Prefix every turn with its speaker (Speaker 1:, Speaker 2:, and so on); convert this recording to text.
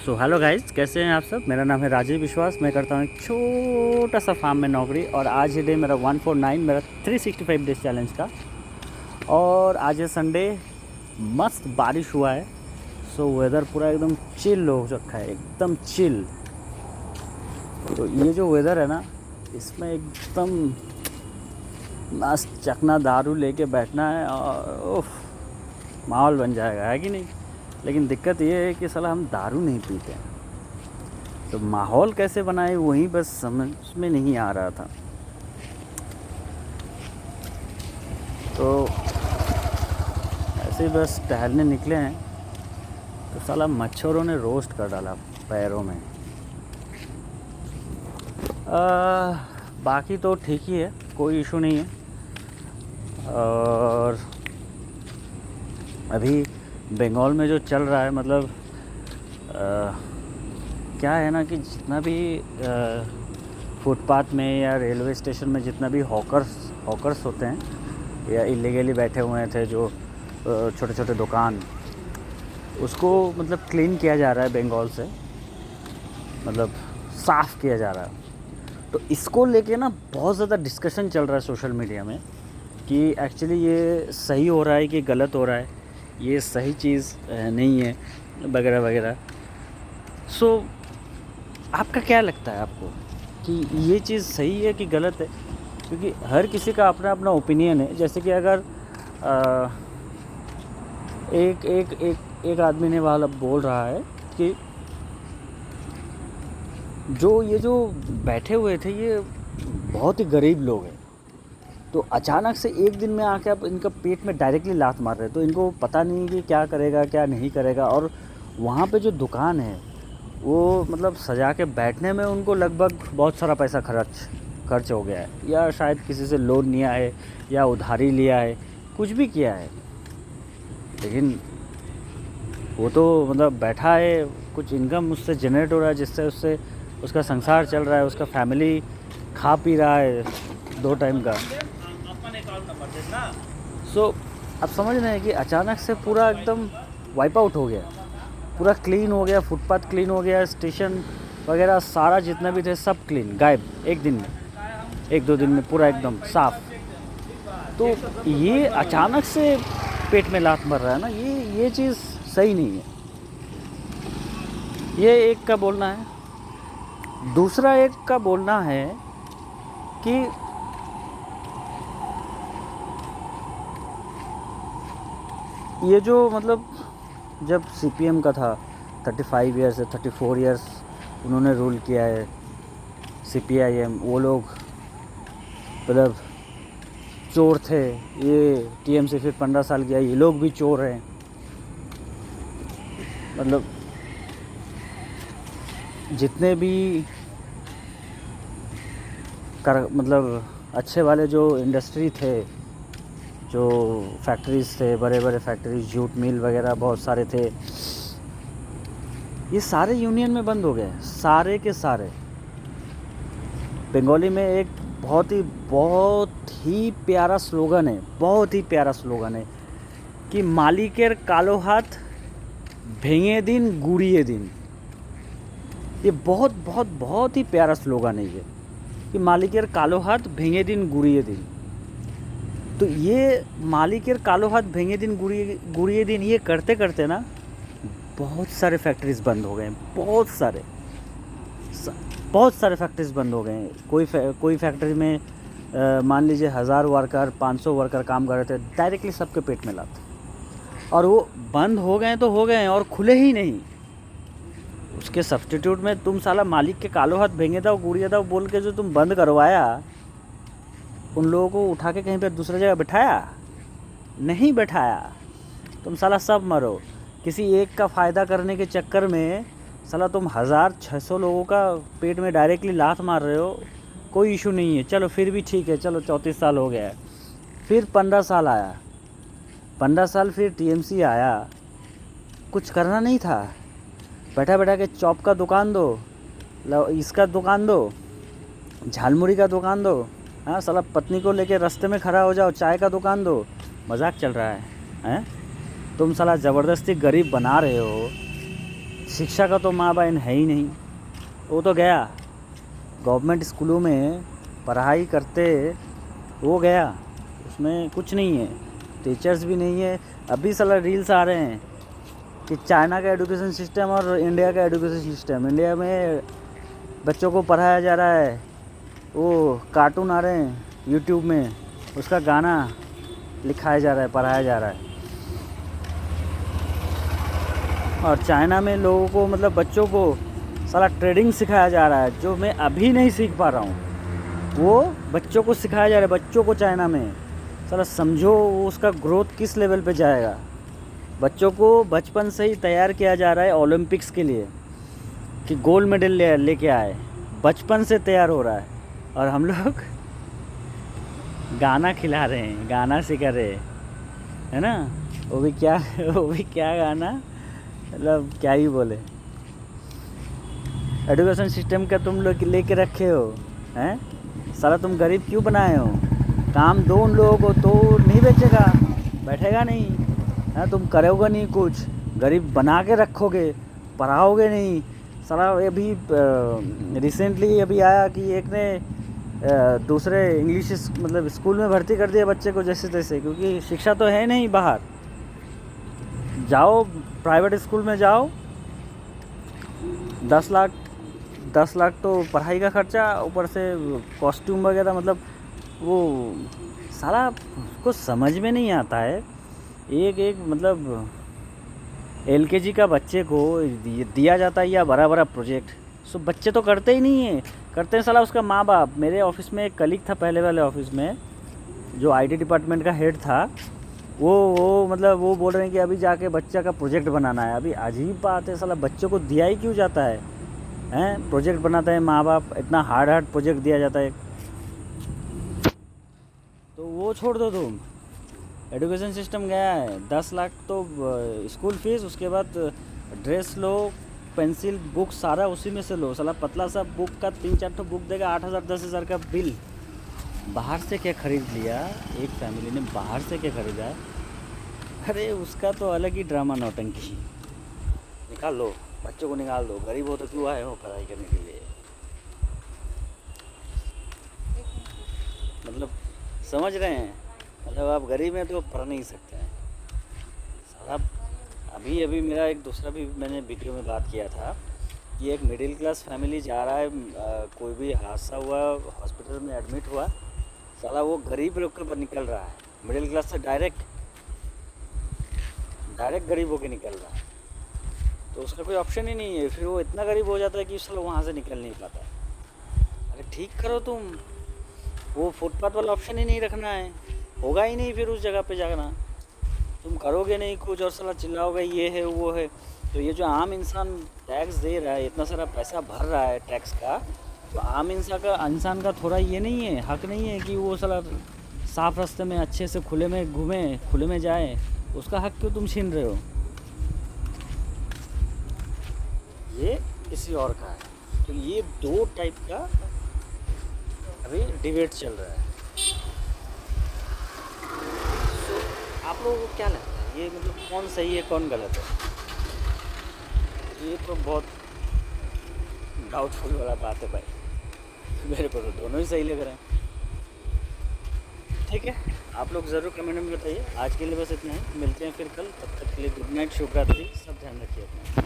Speaker 1: So hello guys, कैसे हैं आप सब। मेरा नाम है राजीव विश्वास। मैं करता हूँ एक छोटा सा फार्म में नौकरी। और आज ही डे मेरा 149 मेरा 365 डेज चैलेंज का। और आज है संडे, मस्त बारिश हुआ है। सो वेदर पूरा एकदम चिल हो रखा है, एकदम चिल। तो ये जो वेदर है ना, इसमें एकदम मस्त चकना दारू लेके बैठना है और उफ, माहौल बन जाएगा, है कि नहीं। लेकिन दिक्कत ये है कि साला हम दारू नहीं पीते हैं, तो माहौल कैसे बनाए वही बस समझ में नहीं आ रहा था। तो ऐसे ही बस टहलने निकले हैं, तो साला मच्छरों ने रोस्ट कर डाला पैरों में। बाकी तो ठीक ही है, कोई इशू नहीं है। और अभी बंगाल में जो चल रहा है, मतलब क्या है ना कि जितना भी फुटपाथ में या रेलवे स्टेशन में जितना भी हॉकर्स होते हैं या इलीगली बैठे हुए थे, जो छोटे छोटे दुकान, उसको मतलब क्लीन किया जा रहा है बंगाल से, मतलब साफ़ किया जा रहा है। तो इसको लेके ना बहुत ज़्यादा डिस्कशन चल रहा है सोशल मीडिया में कि एक्चुअली ये सही हो रहा है कि गलत हो रहा है, ये सही चीज़ नहीं है, वगैरह वगैरह। सो आपका क्या लगता है आपको कि ये चीज़ सही है कि गलत है? क्योंकि हर किसी का अपना अपना ओपिनियन है। जैसे कि अगर एक एक एक एक आदमी ने वाला बोल रहा है कि जो बैठे हुए थे ये बहुत ही गरीब लोग हैं, तो अचानक से एक दिन में आके आप इनका पेट में डायरेक्टली लात मार रहे हैं, तो इनको पता नहीं कि क्या करेगा क्या नहीं करेगा। और वहाँ पे जो दुकान है वो मतलब सजा के बैठने में उनको लगभग बहुत सारा पैसा खर्च हो गया है, या शायद किसी से लोन लिया है या उधारी लिया है, कुछ भी किया है। लेकिन वो तो मतलब बैठा है, कुछ इनकम उससे जनरेट हो रहा है, जिससे उससे उसका संसार चल रहा है, उसका फैमिली खा पी रहा है 2 टाइम का। सो अब समझ रहे हैं कि अचानक से पूरा एकदम वाइप आउट हो गया, पूरा क्लीन हो गया, फुटपाथ क्लीन हो गया, स्टेशन वगैरह सारा जितना भी थे सब क्लीन, गायब एक दिन में, 1-2 दिन में पूरा एकदम साफ। तो ये अचानक से पेट में लात मर रहा है ना, ये चीज़ सही नहीं है। ये एक का बोलना है। दूसरा एक का बोलना है कि ये जो मतलब जब सीपीएम का था 35 ईयर्स से 34 ईयर्स उन्होंने रूल किया है, सीपीआईएम, वो लोग मतलब चोर थे। ये टीएमसी फिर 15 साल किया, ये लोग भी चोर हैं। मतलब जितने भी मतलब अच्छे वाले जो इंडस्ट्री थे, जो फैक्ट्रीज़ थे, बड़े बड़े फैक्ट्रीज, जूट मिल वगैरह बहुत सारे थे, ये सारे यूनियन में बंद हो गए, सारे के सारे। बंगाली में एक बहुत ही प्यारा स्लोगन है, बहुत ही प्यारा स्लोगन है कि मालिकेर कालो हाथ भेंगे दिन गुड़िए दिन। ये बहुत ही प्यारा स्लोगन है ये, कि मालिकेर कालो हाथ भेंगे दिन गुड़िए दिन। तो ये मालिकेर कालो हाथ भेंगे दिन गुड़िए दिन, ये करते करते ना बहुत सारे फैक्ट्रीज बंद हो गए, बहुत सारे फैक्ट्रीज बंद हो गए हैं। कोई फैक्ट्री में मान लीजिए 1000 वर्कर 500 वर्कर काम कर रहे थे, डायरेक्टली सबके पेट में लात, और वो बंद हो गए तो हो गए और खुले ही नहीं। उसके सब्स्टिट्यूट में तुम साला मालिक के कालो हाथ भेंगे दाओ गुड़िया दाओ बोल के जो तुम बंद करवाया, उन लोगों को उठा के कहीं पर दूसरी जगह बैठाया? नहीं बैठाया। तुम साला सब मरो। किसी एक का फ़ायदा करने के चक्कर में साला तुम 1600 लोगों का पेट में डायरेक्टली लात मार रहे हो। कोई इशू नहीं है, चलो फिर भी ठीक है, चलो 34 साल हो गया है। फिर 15 साल आया, 15 साल फिर टीएमसी आया, कुछ करना नहीं था। बैठा के चॉप का दुकान दो, इसका दुकान दो, झालमुड़ी का दुकान दो, हाँ साला पत्नी को लेके रास्ते में खड़ा हो जाओ, चाय का दुकान दो। मजाक चल रहा है हैं? तुम साला ज़बरदस्ती गरीब बना रहे हो, शिक्षा का तो माँ बहन है ही नहीं। वो तो गया गवर्नमेंट स्कूलों में पढ़ाई करते, वो गया, उसमें कुछ नहीं है, टीचर्स भी नहीं है। अभी साला रील्स आ रहे हैं कि चाइना का एजुकेशन सिस्टम और इंडिया का एजुकेशन सिस्टम। इंडिया में बच्चों को पढ़ाया जा रहा है, वो कार्टून आ रहे हैं यूट्यूब में, उसका गाना लिखाया जा रहा है, पढ़ाया जा रहा है। और चाइना में लोगों को मतलब बच्चों को साला ट्रेडिंग सिखाया जा रहा है, जो मैं अभी नहीं सीख पा रहा हूँ, वो बच्चों को सिखाया जा रहा है। बच्चों को चाइना में साला समझो वो उसका ग्रोथ किस लेवल पे जाएगा। बच्चों को बचपन से ही तैयार किया जा रहा है ओलंपिक्स के लिए कि गोल्ड मेडल लेके आए, बचपन से तैयार हो रहा है। और हम लोग गाना खिला रहे हैं, गाना सिखा रहे हैं, है ना। वो भी क्या गाना, मतलब क्या ही बोले। एजुकेशन सिस्टम का तुम लोग लेके रखे हो, हैं साला तुम गरीब क्यों बनाए हो। काम दो उन लोगों को तो नहीं बेचेगा, बैठेगा नहीं, है तुम करोगे नहीं कुछ, गरीब बना के रखोगे, पढ़ाओगे नहीं। साला अभी रिसेंटली अभी आया कि एक ने दूसरे इंग्लिश मतलब स्कूल में भर्ती कर दिया बच्चे को जैसे तैसे, क्योंकि शिक्षा तो है नहीं। बाहर जाओ प्राइवेट स्कूल में जाओ, 10 लाख तो पढ़ाई का खर्चा, ऊपर से कॉस्ट्यूम वगैरह, मतलब वो साला उसको समझ में नहीं आता है। एक मतलब LKG का बच्चे को दिया जाता है या बड़ा बड़ा प्रोजेक्ट, सो बच्चे तो करते ही नहीं है, करते हैं साला उसका माँ बाप। मेरे ऑफिस में एक कलीग था पहले वाले ऑफिस में, जो IT डिपार्टमेंट का हेड था, वो मतलब वो बोल रहे हैं कि अभी जाके बच्चा का प्रोजेक्ट बनाना है। अभी अजीब बात है, साला बच्चों को दिया ही क्यों जाता है, हैं प्रोजेक्ट बनाते हैं माँ बाप, इतना हार्ड प्रोजेक्ट दिया जाता है। तो वो छोड़ दो तुम, एजुकेशन सिस्टम गया है। 10 लाख तो स्कूल फीस, उसके बाद ड्रेस लो, पेंसिल बुक सारा उसी में से लो। साला पतला सा बुक का 3-4 बुक देगा, 8,000-10,000 का बिल। बाहर से क्या खरीद लिया, एक फैमिली ने बाहर से क्या खरीदा है, अरे उसका तो अलग ही ड्रामा नौटंकी। निकाल लो बच्चों को, निकाल दो। गरीब हो तो क्यों आए हो पढ़ाई करने के लिए, मतलब समझ रहे हैं। मतलब आप गरीब हैं तो पढ़ नहीं सकते हैं साहब। अभी मेरा एक दूसरा भी मैंने वीडियो में बात किया था कि एक मिडिल क्लास फैमिली जा रहा है, कोई भी हादसा हुआ, हॉस्पिटल में एडमिट हुआ, साला वो गरीब लोग के पर निकल रहा है, मिडिल क्लास से डायरेक्ट गरीब होके निकल रहा है। तो उसका कोई ऑप्शन ही नहीं है, फिर वो इतना गरीब हो जाता है कि साला वहाँ से निकल नहीं पाता। अरे ठीक करो तुम, वो फुटपाथ वाला ऑप्शन ही नहीं रखना है, होगा ही नहीं फिर उस जगह पे जाना। तुम करोगे नहीं कुछ और साला चिल्लाओगे ये है वो है। तो ये जो आम इंसान टैक्स दे रहा है, इतना सारा पैसा भर रहा है टैक्स का, तो आम इंसान का थोड़ा ये नहीं है, हक नहीं है कि वो साला साफ रास्ते में अच्छे से खुले में घूमे, खुले में जाए। उसका हक क्यों तुम छीन रहे हो। ये किसी और का है। तो ये 2 टाइप का अभी डिबेट चल रहा है। तो आप लोगों को क्या लगता है, ये मतलब कौन सही है कौन गलत है। ये तो बहुत डाउटफुल वाला बात है भाई, मेरे को तो दोनों ही सही लग रहे हैं। ठीक है, आप लोग ज़रूर कमेंट में बताइए। आज के लिए बस इतना ही, मिलते हैं फिर कल, तब तक के लिए गुड नाइट, शुभ रात्रि, सब ध्यान रखिए अपना।